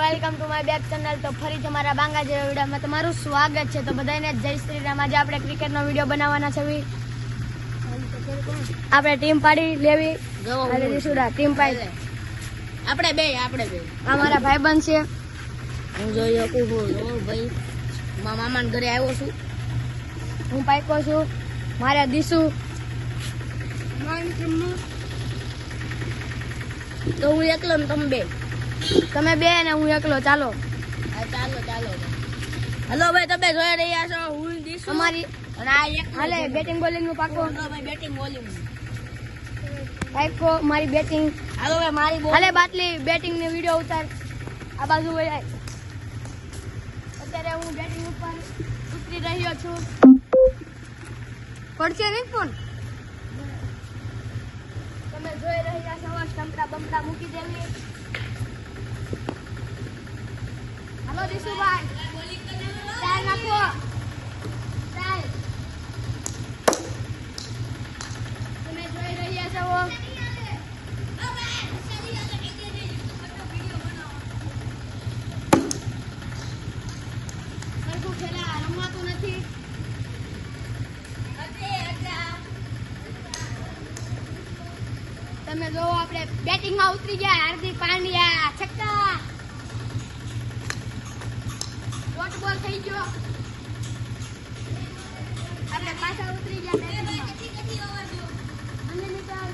Welcome to my back channel. તો ફરી તમારા બાંગા જેવા વિડીયોમાં તમારું સ્વાગત છે। તો બધાને જય શ્રી રામ। આજે આપણે ક્રિકેટનો વિડીયો બનાવવાના છે। આપણે ટીમ પાડી લેવી અને દીસુડા ટીમ પાડી આપણે બે અમારા ભાઈબંધ છે। હું જોઈ શકું છું ભાઈ મામાના ઘરે આવ્યો છું। હું પાઈકો છું, મારા દીસુ તો હું એકલો ને તમે બે ને હું એકલો। ચાલો ચાલો હલો ભાઈ, તમે જોઈ રહ્યા છો હું દીસુ અમારી અને આ એક હાલે બેટિંગ બોલિંગ નું પાકો ભાઈ બેટિંગ બોલિંગ પાઈકો મારી બેટિંગ હાલો ભાઈ મારી બોલ હાલે બાટલી બેટિંગ ની વિડીયો ઉતાર આ બાજુ હોય। અત્યારે હું બેટિંગ ઉપર ઉતરી રહ્યો છું। પડશે નહીં ફોન? તમે જોઈ રહ્યા છો સ્ટમ્પડા બમ્પડા મૂકી દેવી। હાલો દીશુભાઈ ચાલ નાખો ચાલ। તમે જોઈ રહ્યા છો સરખું ખેલા રમવાતું નથી। તમે જો આપણે બેટિંગ માં ઉતરી ગયા। હાર્દિક પાંડ્યા છક્કા, ડોટ બોલ થઈ ગયો। આપણે પાછા ઉતરી ગયા બેટિંગ માં। અને નિકાલ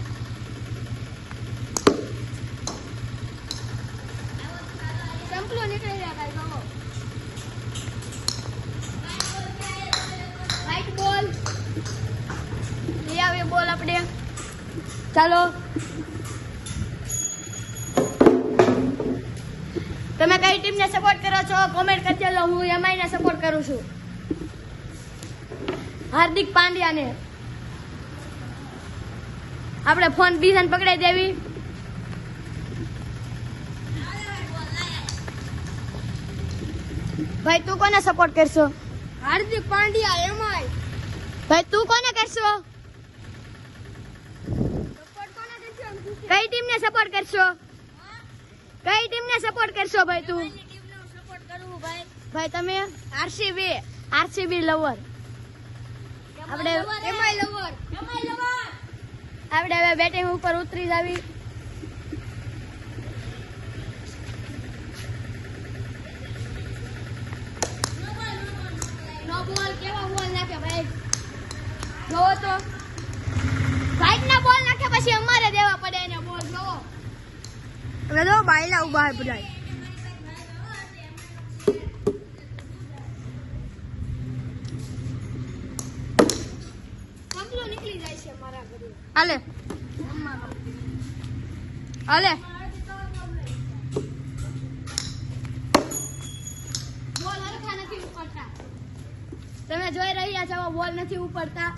સંપલો નીકળી ગયા ભાઈ। બાબો વ્હાઈટ બોલ લઈ આવીએ બોલ આપણે। ચાલો તમે કઈ ટીમને સપોર્ટ કરો છો કોમેન્ટ કરી દેજો। હું એમઆઈ ને સપોર્ટ કરું છું, હાર્દિક પાંડ્યાને। આપણે ફોન બીજાને પકડાઈ દેવી। ભાઈ તું કોને સપોર્ટ કરશો? હાર્દિક પાંડ્યા એમાંય ભાઈ તું કોને કરશો? કઈ ટીમને સપોર્ટ કરશો? કઈ ટીમને સપોર્ટ કરશો ભાઈ તું? સપોર્ટ કરવું ભાઈ ભાઈ તમે આરસીબી લવર। આપણે આપણે હવે બેટિંગ ઉપર ઉતરી જાવી। નો બોલ કેવા બોલ નાખે ભાઈ, જોવો તો વાઈટ ના બોલ નાખે પછી અમારે દેવા પડે એને બોલ। જોવો હવે જો બાયલા ઉભા હે બધા। સંપલો નીકળી જાય છે મારા ઘરે। હાલે હાલે બોલ હરખા નથી ઉપડતા। તમે જોઈ રહ્યા છો બોલ નથી ઉપડતા।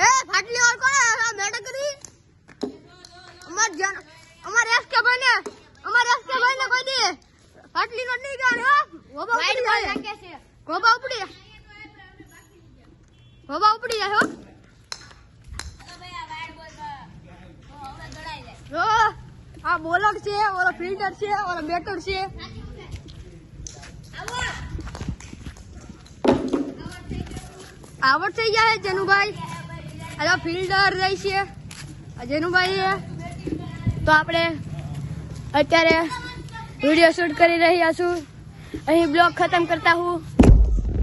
એ ફાટલી ઓર કોને મેડમ કરી અમાર એસકે ભાઈ ને કોઈ દે ફાટલી નો નહીં ગાન હો ગોબા ઉપડી જાય ગોબા ઉપડી જાય હો। જો આ બોલર છે, ઓલો ફિલ્ડર છે, ઓલો બેટર છે। આવડ થઈ જાય જેનુભાઈ। આ ફિલ્ડર રહી છે જેનુભાઈ। તો આપણે અત્યારે વિડીયો શૂટ કરી રહ્યા છું। અહીં બ્લોગ ખતમ કરતા હું।